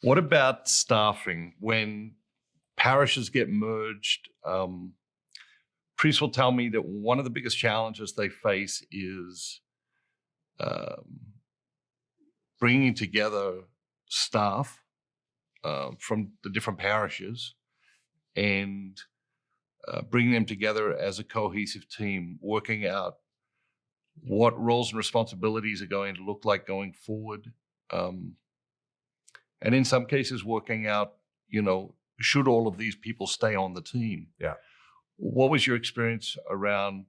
What about staffing when parishes get merged? Priests will tell me that one of the biggest challenges they face is um, bringing together staff from the different parishes and bringing them together as a cohesive team, working out what roles and responsibilities are going to look like going forward. Um, and in some cases, working out, should all of these people stay on the team? Yeah. What was your experience around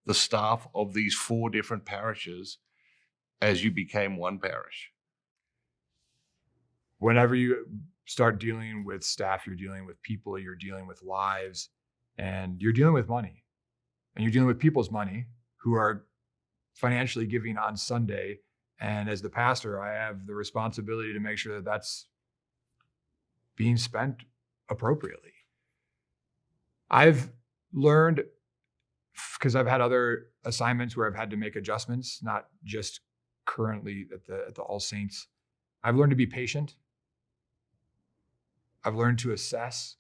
the staff of these four different parishes as you became one parish? Whenever you start dealing with staff, you're dealing with people, you're dealing with lives, and you're dealing with money. And you're dealing with people's money who are financially giving on Sunday. And as the pastor, I have the responsibility to make sure that that's being spent appropriately. I've learned, because I've had other assignments where I've had to make adjustments, not just currently at the All Saints. I've learned to be patient. I've learned to assess,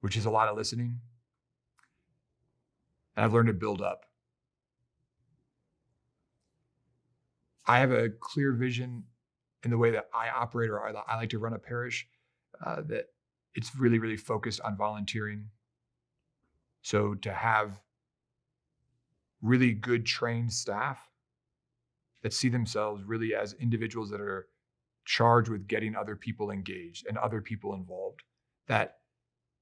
which is a lot of listening. And I've learned to build up. I have a clear vision in the way that I operate, or I like to run a parish, that it's really, really focused on volunteering. So to have really good trained staff that see themselves really as individuals that are charged with getting other people engaged and other people involved. That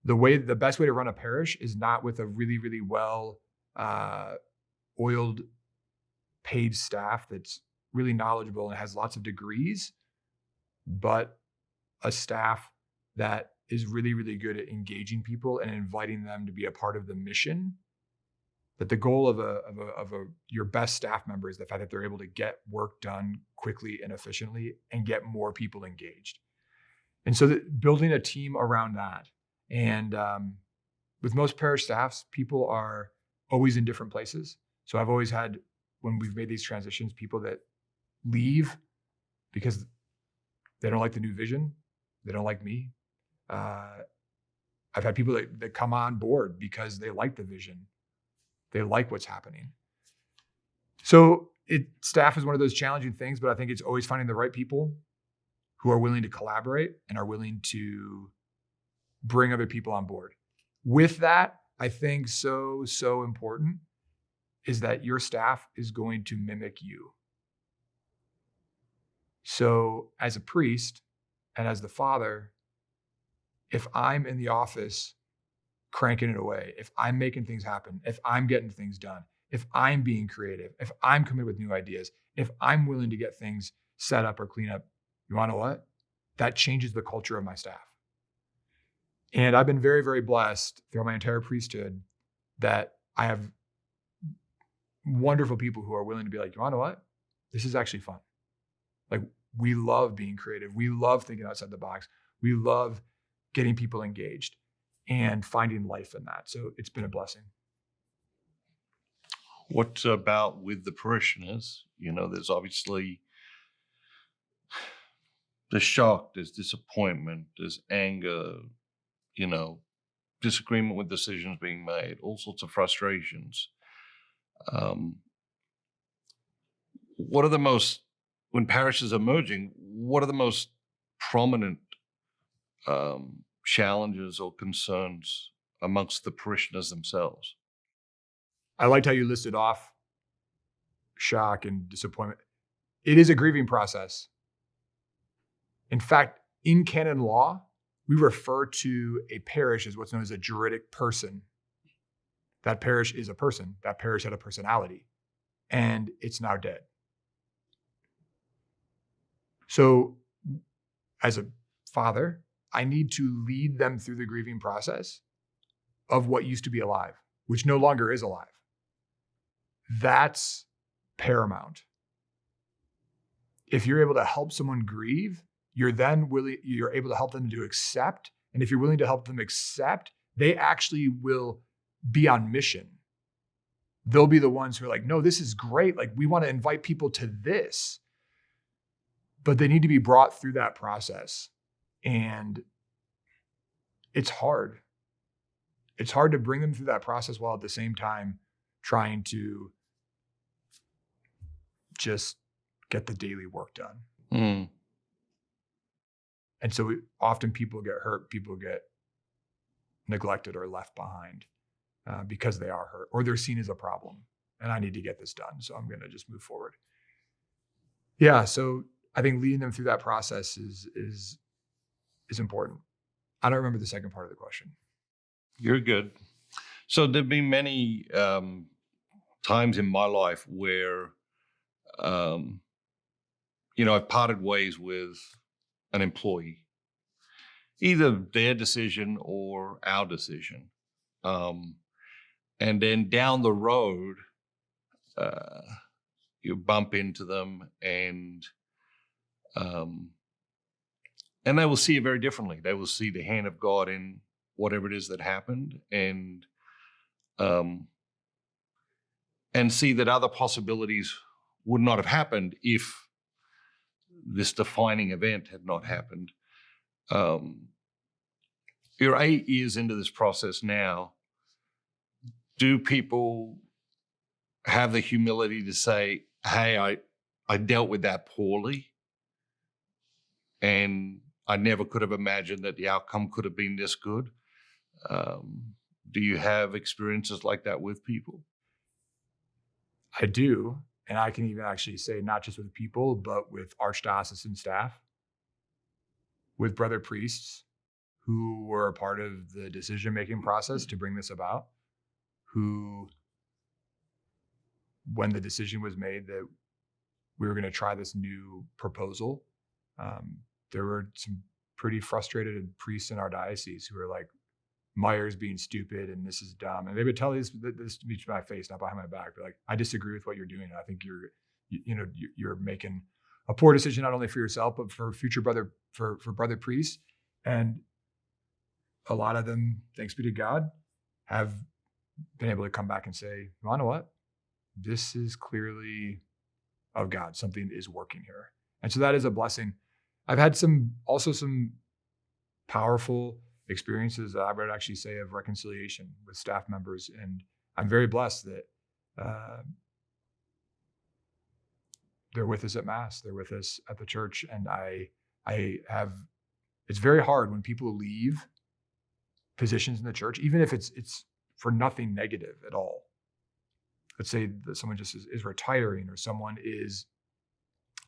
the best way to run a parish is not with a really, really well oiled, paid staff that's really knowledgeable and has lots of degrees, but a staff that is really, really good at engaging people and inviting them to be a part of the mission. That the goal of your best staff member is the fact that they're able to get work done quickly and efficiently and get more people engaged. And so building a team around that. And with most parish staffs, people are always in different places. So I've always had, when we've made these transitions, people that leave because they don't like the new vision. They don't like me. I've had people that come on board because they like the vision. They like what's happening. So staff is one of those challenging things, but I think it's always finding the right people who are willing to collaborate and are willing to bring other people on board. With that, I think so important is that your staff is going to mimic you. So as a priest and as the father, if I'm in the office cranking it away, if I'm making things happen, if I'm getting things done, if I'm being creative, if I'm coming with new ideas, if I'm willing to get things set up or clean up, you want to know what? That changes the culture of my staff. And I've been very, very blessed throughout my entire priesthood that I have wonderful people who are willing to be like, you want to know what? This is actually fun. Like, we love being creative. We love thinking outside the box. We love getting people engaged and finding life in that. So it's been a blessing. What about with the parishioners? There's obviously there's shock, there's disappointment, there's anger, disagreement with decisions being made, all sorts of frustrations. What are the most, when parishes are merging, what are the most prominent challenges or concerns amongst the parishioners themselves? I liked how you listed off shock and disappointment. It is a grieving process. In fact, in canon law, we refer to a parish as what's known as a juridic person. That parish is a person. That parish had a personality, and it's now dead. So as a father, I need to lead them through the grieving process of what used to be alive, which no longer is alive. That's paramount. If you're able to help someone grieve, you're able to help them to accept. And if you're willing to help them accept, they actually will be on mission. They'll be the ones who are like, no, this is great. Like, we want to invite people to this. but they need to be brought through that process. And it's hard. It's hard to bring them through that process while at the same time trying to just get the daily work done. Mm. And so often people get hurt, people get neglected or left behind because they are hurt or they're seen as a problem. And I need to get this done, so I'm going to just move forward. Yeah, so I think leading them through that process is important. I don't remember the second part of the question. You're good. So there've been many times in my life where, I've parted ways with an employee, either their decision or our decision. And then down the road, you bump into them and they will see it very differently. They will see the hand of God in whatever it is that happened, and see that other possibilities would not have happened if this defining event had not happened. You're 8 years into this process now. Do people have the humility to say, hey, I dealt with that poorly, and I never could have imagined that the outcome could have been this good? Do you have experiences like that with people? I do. And I can even actually say not just with people, but with archdiocesan staff, with brother priests who were a part of the decision-making process to bring this about, who, when the decision was made that we were going to try this new proposal, there were some pretty frustrated priests in our diocese who were like, Meyer's being stupid and this is dumb. And they would tell this to me to my face, not behind my back. But like, I disagree with what you're doing. I think you're making a poor decision, not only for yourself, but for future brother priests. And a lot of them, thanks be to God, have been able to come back and say, you know what? This is clearly of God. Something is working here. And so that is a blessing. I've had some powerful experiences, I would actually say, of reconciliation with staff members. And I'm very blessed that they're with us at Mass, they're with us at the church. And it's very hard when people leave positions in the church, even if it's for nothing negative at all. Let's say that someone just is retiring, or someone is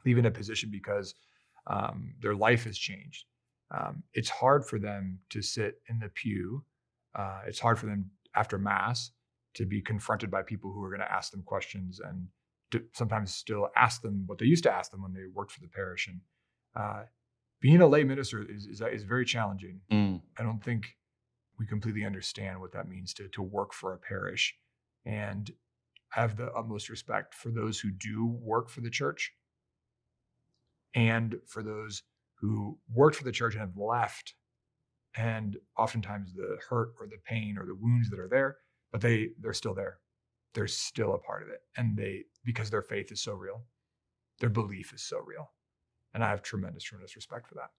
leaving a position because their life has changed. It's hard for them to sit in the pew. It's hard for them after Mass to be confronted by people who are going to ask them questions and to sometimes still ask them what they used to ask them when they worked for the parish. And being a lay minister is very challenging. I don't think we completely understand what that means to work for a parish. And I have the utmost respect for those who do work for the church and for those who worked for the church and have left. And oftentimes the hurt or the pain or the wounds that are there, but they're still there. They're still a part of it. And because their faith is so real, their belief is so real. And I have tremendous respect for that.